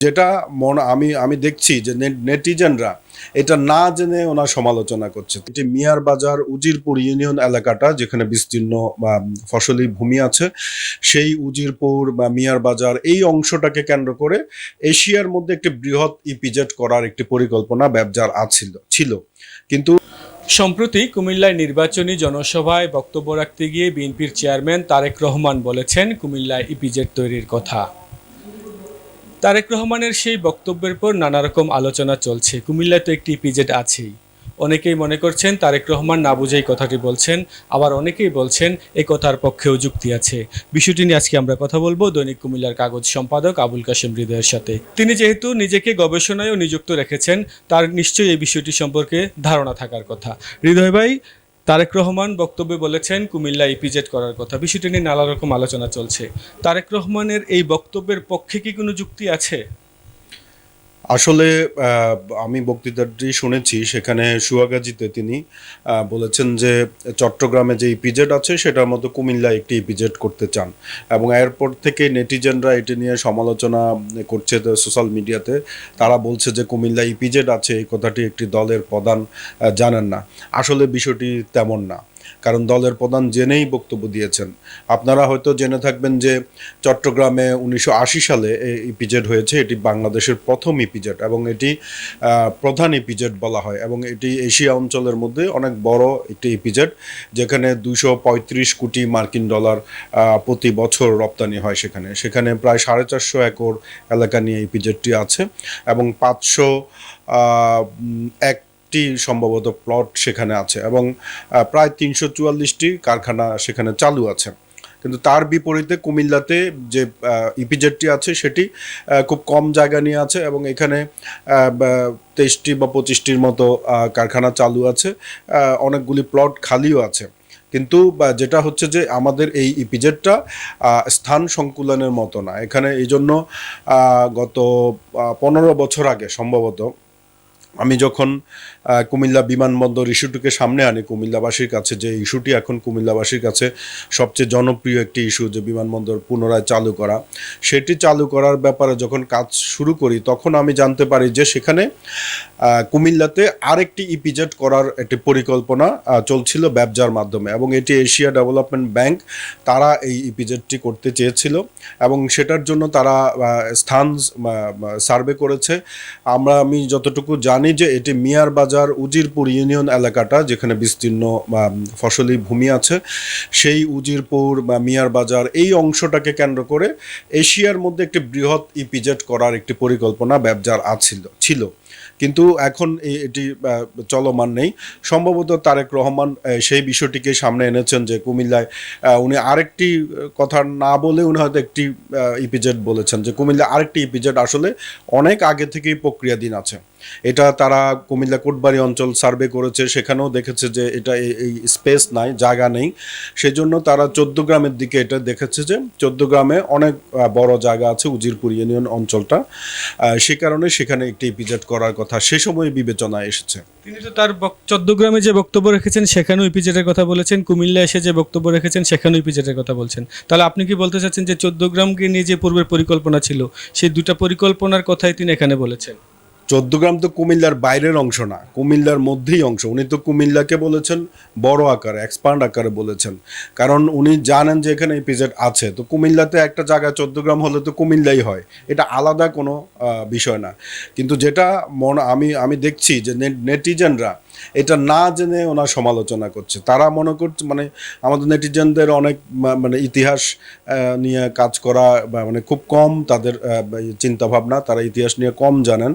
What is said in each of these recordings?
যেটা আমি আমি দেখছি যে নেটিজেনরা এটা না জেনে ওনার সমালোচনা করছে। এটি মিয়ার বাজার উজিরপুর ইউনিয়ন এলাকাটা যেখানে বিস্তীর্ণ বা ফসলি ভূমি আছে, সেই উজিরপুর বা মিয়ার বাজার এই অংশটাকে কেন্দ্র করে এশিয়ার মধ্যে একটি বৃহৎ ইপিজেড করার একটি পরিকল্পনা ব্যবজার ছিল, কিন্তু সম্প্রতি কুমিল্লায় নির্বাচনী জনসভায় বক্তব্য রাখতে গিয়ে বিএনপির চেয়ারম্যান তারেক রহমান বলেছেন কুমিল্লায় ইপিজেড তৈরির কথা। তারেক রহমানের সেই বক্তব্যের পর নানা রকম আলোচনা চলছে। কুমিল্লায় তো একটি ইপিজেড আছেই। অনেকেই মনে করছেন তারেক রহমান না বুঝেই কথাটি বলছেন, আবার অনেকেই বলছেন এই কথার পক্ষেও যুক্তি আছে। বিষয়টি নিয়ে আজকে আমরা কথা বলবো দৈনিক কুমিল্লার কাগজ সম্পাদক আবুল কাশেম হৃদয়ের সাথে। তিনি যেহেতু নিজেকে গবেষণায়ও নিযুক্ত রেখেছেন, তার নিশ্চয়ই এই বিষয়টি সম্পর্কে ধারণা থাকার কথা। হৃদয় ভাই, তারেক রহমান বক্তব্যে বলেছেন কুমিল্লা ইপিজেড করার কথা। বিষয়টি নিয়ে নানা রকম আলোচনা চলছে। তারেক রহমানের এই বক্তব্যের পক্ষে কি কোনো যুক্তি আছে? আসলে আমি বক্তৃতাটি শুনেছি, সেখানে সুয়াগাজীতে তিনি বলেছেন যে চট্টগ্রামে যে ইপিজেড আছে সেটার মতো কুমিল্লা একটি ইপিজেড করতে চান, এবং এরপর থেকে নেটিজেনরা এটি নিয়ে সমালোচনা করছে সোশ্যাল মিডিয়াতে। তারা বলছে যে কুমিল্লা ইপিজেড আছে এই কথাটি একটি দলের প্রধান জানেন না। আসলে বিষয়টি তেমন না, কারণ দলের প্রধান জেনেই বক্তব্য দিয়েছেন। আপনারা হয়তো জেনে থাকবেন যে চট্টগ্রামে 1980 সালে ইপিজেড হয়েছে। এটি বাংলাদেশের প্রথম ইপিজেড এবং এটি প্রধান ইপিজেড বলা হয়, এবং এটি এশিয়া অঞ্চলের মধ্যে অনেক বড় একটি ইপিজেড, যেখানে 235 কোটি মার্কিন ডলার প্রতি বছর রপ্তানি হয়। সেখানে প্রায় 450 একর এলাকা নিয়ে ইপিজেডটি আছে, এবং 501 সম্ভবত প্লট সেখানে আছে, এবং প্রায় 344টি কারখানা সেখানে চালু আছে। কিন্তু তার বিপরীতে কুমিল্লাতে যে ইপিজেডটি আছে সেটি খুব কম জায়গা নিয়ে আছে, এবং এখানে 23টি বা 25টির মতো কারখানা চালু আছে, অনেকগুলি প্লট খালিও আছে। কিন্তু যেটা হচ্ছে যে আমাদের এই ইপিজেডটা স্থান সংকুলনের মতো না। এখানে এই জন্য গত 15 বছর আগে সম্ভবত আমি যখন কুমিল্লা বিমানবন্দর ইস্যুটিকে সামনে আনি কুমিল্লাবাসীর কাছে, যে ইস্যুটি এখন কুমিল্লাবাসীর কাছে সবচেয়ে জনপ্রিয় একটি ইস্যু, যে বিমানবন্দর পুনরায় চালু করা, সেটি চালু করার ব্যাপারে যখন কাজ শুরু করি, তখন আমি জানতে পারি যে সেখানে কুমিল্লাতে আরেকটি ইপিজেড করার একটি পরিকল্পনা চলছিল ব্যবজার মাধ্যমে, এবং এটি এশিয়া ডেভেলপমেন্ট ব্যাংক তারা এই ইপিজেডটি করতে চেয়েছিল, এবং সেটার জন্য তারা স্থান সার্ভে করেছে। আমি যতটুকু জানি যে এটি মিয়ার বাজার উজিরপুর ইউনিয়ন এলাকাটা যেখানে বিস্তীর্ণ ফসলি ভূমি আছে, সেই উজিরপুর বা মিয়ার বাজার এই অংশটাকে কেন্দ্র করে এশিয়ার মধ্যে একটি বৃহৎ ইপিজেড করার একটি পরিকল্পনা ব্যবজার ছিল, কিন্তু এখন এটি চলমান নেই। সম্ভবত তারেক রহমান সেই বিষয়টিকে সামনে এনেছেন যে কুমিল্লায় উনি আরেকটি কথা না বলে উনি হয়তো একটি ইপিজেড বলেছেন, যে কুমিল্লা আরেকটি ইপিজেড আসলে অনেক আগে থেকেই প্রক্রিয়াধীন আছে। এটা তারা কুমিল্লা কোটবাড়ি অঞ্চল সার্ভে করেছে, সেখানেও দেখেছে যে এটা এই স্পেস নাই, জায়গা নেই। সেজন্য তারা 14 গ্রামের দিকে এটা দেখেছে যে 14 গ্রামে অনেক বড় জায়গা আছে উজিরপুর ইউনিয়ন অঞ্চলটা, সে কারণে সেখানে একটি ইপিজেড করার কথা সে সময় বিবেচনায় এসেছে। তিনি তো তার 14 গ্রামে যে বক্তব্য রেখেছেন সেখানেও ইপিজেডের কথা বলেছেন, কুমিল্লা এসে যে বক্তব্য রেখেছেন সেখানেও ইপিজেডের কথা বলছেন। তাহলে আপনি কি বলতে চাচ্ছেন যে 14 গ্রামকে নিয়ে যে পূর্বের পরিকল্পনা ছিল সেই দুটা পরিকল্পনার কথাই তিনি এখানে বলেছেন? 14 গ্রাম তো কুমিল্লার বাইরের অংশ না, কুমিল্লার মধ্যেই অংশ। উনি তো কুমিল্লাকে বলেছেন বড় আকারে, এক্সপান্ড আকারে বলেছেন, কারণ উনি জানেন যে এখানে ইপিজেড আছে। তো কুমিল্লাতে একটা জায়গা 14 গ্রাম হলে তো কুমিল্লাই হয়, এটা আলাদা কোনো বিষয় না। কিন্তু যেটা আমি দেখছি যে নেটিজেনরা এটা না জেনে ওনার সমালোচনা করছে। তারা মনে করছে, মানে আমাদের নেটিজেনদের অনেক মানে ইতিহাস নিয়ে কাজ করা বা মানে খুব কম তাদের চিন্তাভাবনা, তারা ইতিহাস নিয়ে কম জানেন।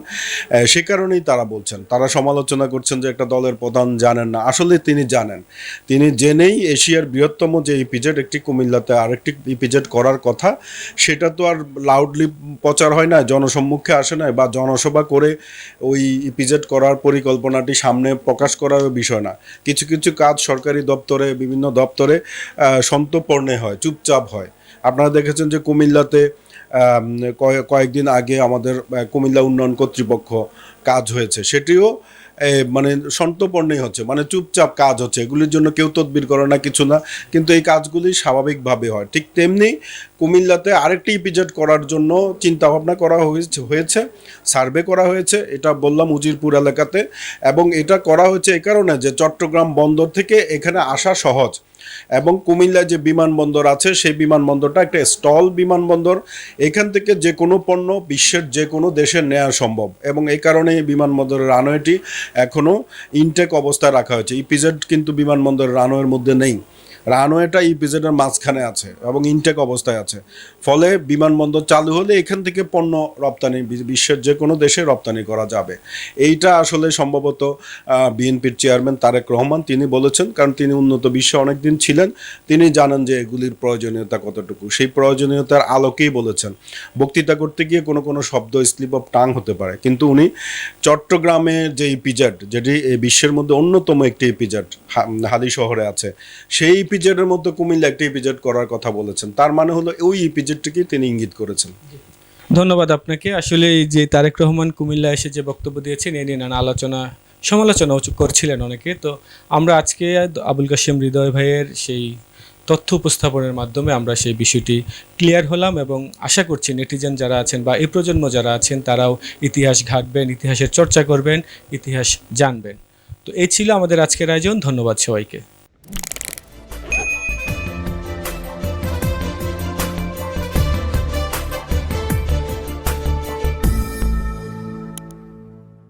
সে কারণেই তারা বলছেন, তারা সমালোচনা করছেন যে একটা দলের প্রধান জানেন না। আসলে তিনি জানেন, তিনি জেনেই এশিয়ার বৃহত্তম যে ইপিজেড একটি কুমিল্লাতে আরেকটি ইপিজেড করার কথা, সেটা তো আর লাউডলি প্রচার হয় না, জনসম্মুখে আসে না, বা জনসভা করে ওই ইপিজেড করার পরিকল্পনাটি সামনে প্রকাশ করার বিষয় না। কিছু কিছু কাজ সরকারি দপ্তরে, বিভিন্ন দপ্তরে সন্তর্পণে হয়, চুপচাপ হয়। আপনারা দেখেছেন যে কুমিল্লাতে কয়েকদিন আগে আমাদের কুমিল্লা উন্নয়ন কর্তৃপক্ষ কাজ হয়েছে, সেটিও মানে সন্তর্পণই হচ্ছে, মানে চুপচাপ কাজ হচ্ছে, এগুলির জন্য কেউ তদবির করে না, কিছু না, কিন্তু এই কাজগুলি স্বাভাবিকভাবে হয়। ঠিক তেমনি কুমিল্লাতে আরেকটি ইপিজেড করার জন্য চিন্তা ভাবনা করা হয়েছে, সার্ভে করা হয়েছে, এটা বললাম উজিরপুর এলাকাতে। এবং এটা করা হয়েছে এই কারণে যে চট্টগ্রাম বন্দর থেকে এখানে আসা সহজ, এবং কুমিল্লায় যে বিমানবন্দর আছে সেই বিমানবন্দরটা একটা স্টল বিমানবন্দর, এখান থেকে যে কোনো পণ্য বিশ্বের যে কোনো দেশে নেওয়া সম্ভব, এবং এই কারণে এই বিমানবন্দরের রানওয়েটি এখনও ইনটেক অবস্থায় রাখা হয়েছে। ইপিজেড কিন্তু বিমানবন্দরের রানওয়ের মধ্যে নেই, রানওয়েটা ইপিজেডের মাঝখানে আছে এবং ইনটেক অবস্থায় আছে। ফলে বিমানবন্দর চালু হলে এখান থেকে পণ্য রপ্তানি বিশ্বের যে কোনো দেশে রপ্তানি করা যাবে। এইটা আসলে সম্ভবত বিএনপির চেয়ারম্যান তারেক রহমান তিনি বলেছেন, কারণ তিনি উন্নত বিশ্বে অনেক দিন ছিলেন, তিনি জানেন যে এগুলির প্রয়োজনীয়তা কতটুকু, সেই প্রয়োজনীয়তার আলোকেই বলেছেন। বক্তৃতা করতে গিয়ে কোনো কোনো শব্দ স্লিপ অফ টাং হতে পারে, কিন্তু উনি চট্টগ্রামের যে ইপিজেড, যেটি বিশ্বের মধ্যে অন্যতম একটি ইপিজেড হালি শহরে আছে, সেই ইপিজেডের মধ্যে কুমিল্লা একটি ইপিজেড করার কথা বলেছেন। তার মানে হলো ওই ইপিজেডটিকে তিনি ইঙ্গিত করেছেন। ধন্যবাদ আপনাকে। আসলে এই যে তারেক রহমান কুমিল্লা এসে যে বক্তব্য দিয়েছেন এ নিয়ে নানা সমালোচনাও করছিলেন অনেকে। তো আমরা আজকে আবুল কাশেম হৃদয় ভাইয়ের সেই তথ্য উপস্থাপনের মাধ্যমে আমরা সেই বিষয়টি ক্লিয়ার হলাম, এবং আশা করছি নেটিজেন যারা আছেন বা এই প্রজন্ম যারা আছেন তারাও ইতিহাস ঘাঁটবেন, ইতিহাসের চর্চা করবেন, ইতিহাস জানবেন। তো এই ছিল আমাদের আজকের আয়োজন। ধন্যবাদ সবাইকে।